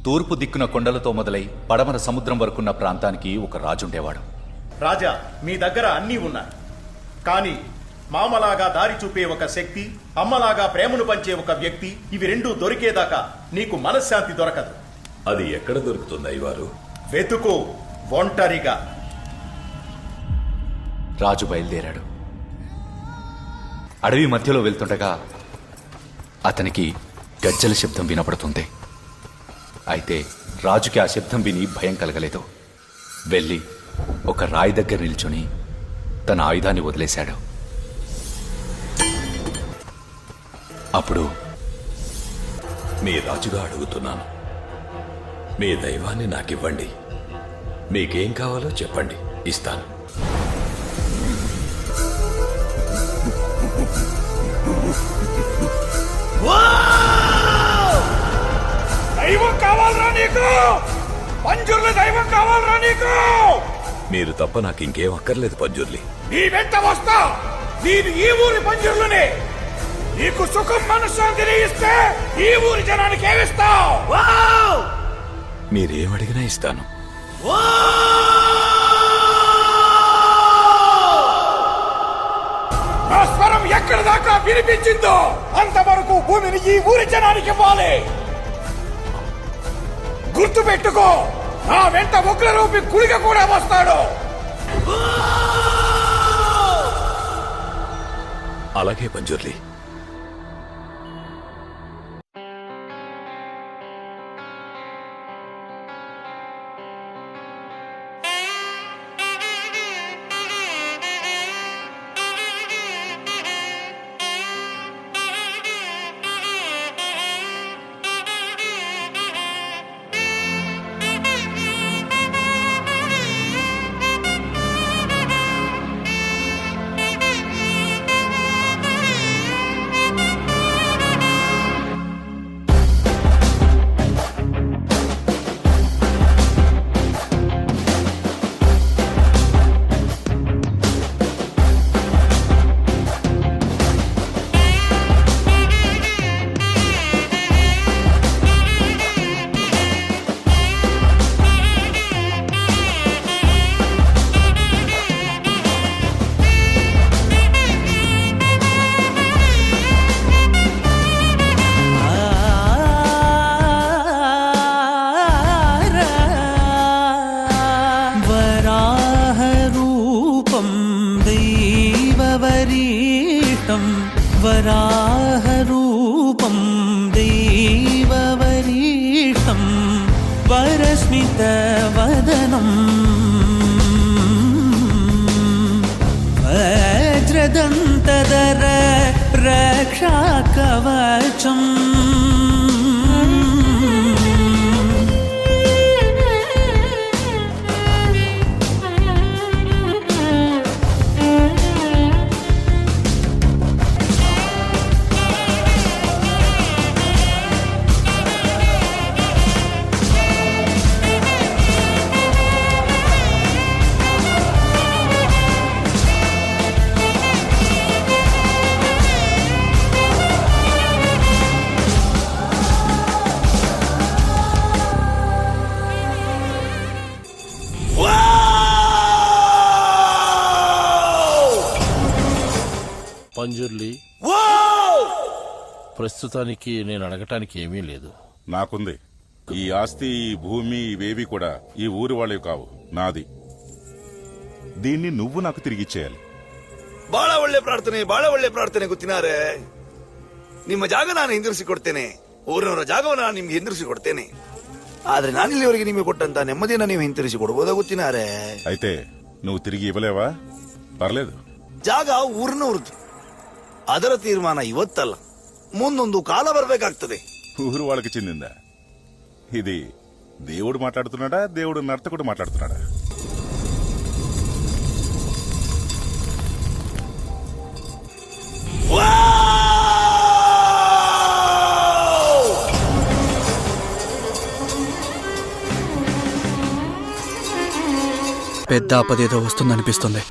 తూర్పు దిక్కున కొండలతో మొదలై పడమర సముద్రం వరకున్న ప్రాంతానికి ఒక రాజుండేవాడు. రాజా, మీ దగ్గర అన్నీ ఉన్నాయి, కానీ మామలాగా దారి చూపే ఒక శక్తి, అమ్మలాగా ప్రేమను పంచే ఒక వ్యక్తి, ఇవి రెండూ దొరికేదాకా నీకు మనశ్శాంతి దొరకదు. అది ఎక్కడ దొరుకుతుంది అయ్యవారు? వెతుకు ఒంటరిగా. రాజు బయలుదేరాడు. అడవి మధ్యలో వెళ్తుండగా అతనికి గజ్జల శబ్దం వినపడుతుంది. అయితే రాజుకి ఆ శబ్దం విని భయం కలగలేదు. వెళ్ళి ఒక రాయి దగ్గర నిల్చుని తన ఆయుధాన్ని వదిలేశాడు. అప్పుడు, మీ రాజుగా అడుగుతున్నాను, మీ దైవాన్ని నాకివ్వండి. మీకేం కావాలో చెప్పండి, ఇస్తాను. దైవం కావాలరా నీకు? పంజుర్ల దైవం కావాలరా నీకు? మీరు తప్ప నాకు ఇంకేం అక్కర్లేదు పంజుర్లి. నీ వెంట వస్తా. నేను ఈ ఊరి పంజుర్లునే. నీకు సుఖం మనశ్శాంతిని ఇస్తే ఈ ఊరి జనానికి ఏమిస్తావు? మీరేమడిగినా ఇస్తాను. నా స్వరం ఎక్కడి దాకా వినిపించిందో అంతవరకు భూమిని ఈ ఊరి జనానికి ఇవ్వాలి. గుర్తు పెట్టుకో, నా వెంట ఉగ్రరూపి గుళిక కూడా వస్తాడు. అలాగే పంజుర్లి. వరాహరూపం దైవవరీష్టం వరస్మితవదనం వజ్రదంతధర రక్షాకవచం పంజుర్లి, ప్రస్తుతానికి నేను అడగటానికి ఏమీ లేదు. నాకుంది. ఈ ఆస్తి, ఈ భూమి, ఇవేవి కూడా ఈ ఊరి వాళ్ళవి కావు, నాది. దీన్ని నువ్వు నాకు తిరిగిచ్చేయాలి. ಬಹಳ ಒಳ್ಳೆ ಪ್ರಾರ್ಥನೆ ಗೊತ್ತಿನಾರೆ. ನಿಮ್ಮ ಜಾಗ ನಾನು ಹಿಂದಿರಿಸಿಕೊಡ್ತೇನೆ, ಊರಿನವರ ಜಾಗವನ್ನು ನಾನು ನಿಮ್ಗೆ ಹಿಂದಿರಿಸಿಕೊಡ್ತೇನೆ. ಆದ್ರೆ ನಾನಿಲ್ಲಿವರೆಗೆ ನಿಮಗೆ ಕೊಟ್ಟಂತ ನೆಮ್ಮದಿಯನ್ನ ನೀವು ಹಿಂತಿರಿಸಿ ಕೊಡ್ಬೋದಾ ಗೊತ್ತಿನಾರೆ? అయితే నువ్వు తిరిగి ఇవ్వలేవా? పర్లేదు. ಜಾಗ ಊರಿನವ್ರದ್ದು. ಅದರ ತೀರ್ಮಾನ ಇವತ್ತಲ್ಲ, ಮುಂದೊಂದು ಕಾಲ ಬರ್ಬೇಕಾಗ್ತದೆ. ఊరు వాళ్ళకి చెందిందా? ఇది దేవుడు మాట్లాడుతున్నాడా, దేవుడు నర్తకుడు మాట్లాడుతున్నాడా? పెద్ద ఆపదేదో వస్తుందనిపిస్తుంది.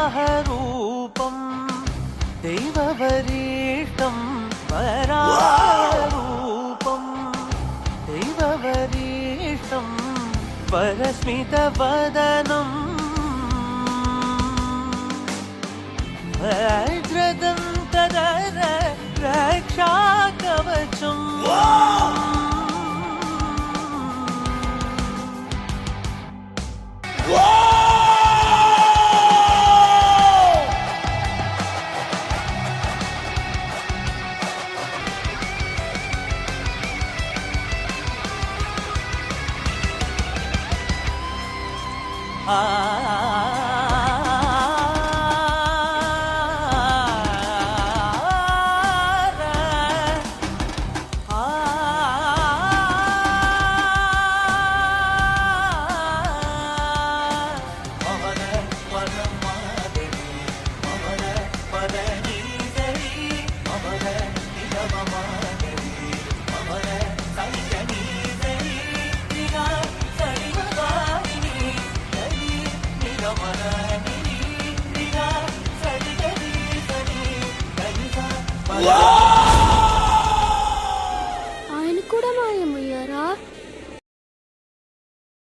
वराहरूपं दैववरीष्टं वराहरूपं दैववरीष्टं वरस्मितवदनं वज्रदन्तधर रक्षाकवचम् ఆయన కూడా మాయమయ్యారు.